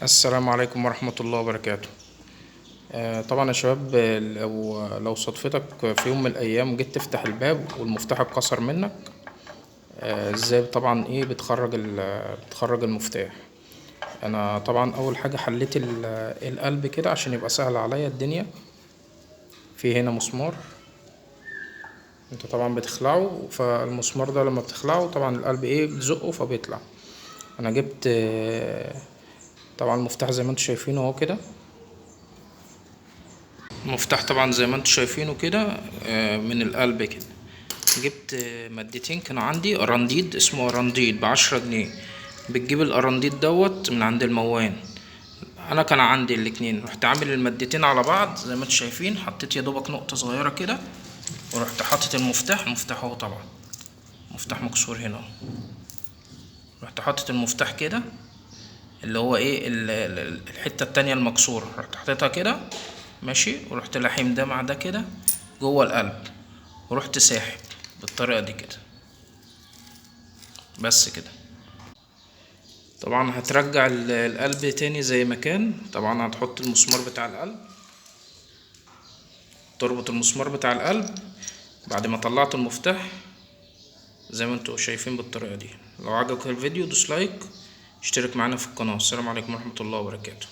السلام عليكم ورحمة الله وبركاته. طبعا يا شباب، لو صدفتك في يوم من الأيام جيت تفتح الباب والمفتاح اتكسر منك، ازاي طبعا ايه بتخرج المفتاح. انا طبعا اول حاجة حليت القلب كده عشان يبقى سهل عليا الدنيا. في هنا مسمار، انت طبعا بتخلعه، فالمسمار ده لما بتخلعه طبعا القلب ايه بتزقه فبيطلع. انا جبت طبعا المفتاح زي ما انتوا شايفينه اهو كده. المفتاح طبعا زي ما انتوا شايفينه كده، من القلب كده. جبت مادتين كانوا عندي، قرنديد اسمه قرنديد ب10 جنيه. بتجيب القرنديد دوت من عند الموان. انا كان عندي الاتنين، رحت عامل المادتين على بعض زي ما انتوا شايفين، حطيت يا دوبك نقطة صغيرة كده، ورحت حاطط المفتاح اهو. طبعا مفتاح مكسور هنا اهو. رحت حاطط المفتاح كده، اللي هو ايه الحتة التانية المكسورة، رحت حطيتها كده ماشي، ورحت لاحم ده مع ده كده جوه القلب، ورحت ساحب بالطريقة دي كده، بس كده. طبعا هترجع القلب تاني زي ما كان. طبعا هتحط المسمار بتاع القلب، تربط المسمار بتاع القلب بعد ما طلعت المفتاح زي ما انتوا شايفين بالطريقة دي. لو عجبك الفيديو دوس لايك، اشترك معنا في القناة. السلام عليكم ورحمة الله وبركاته.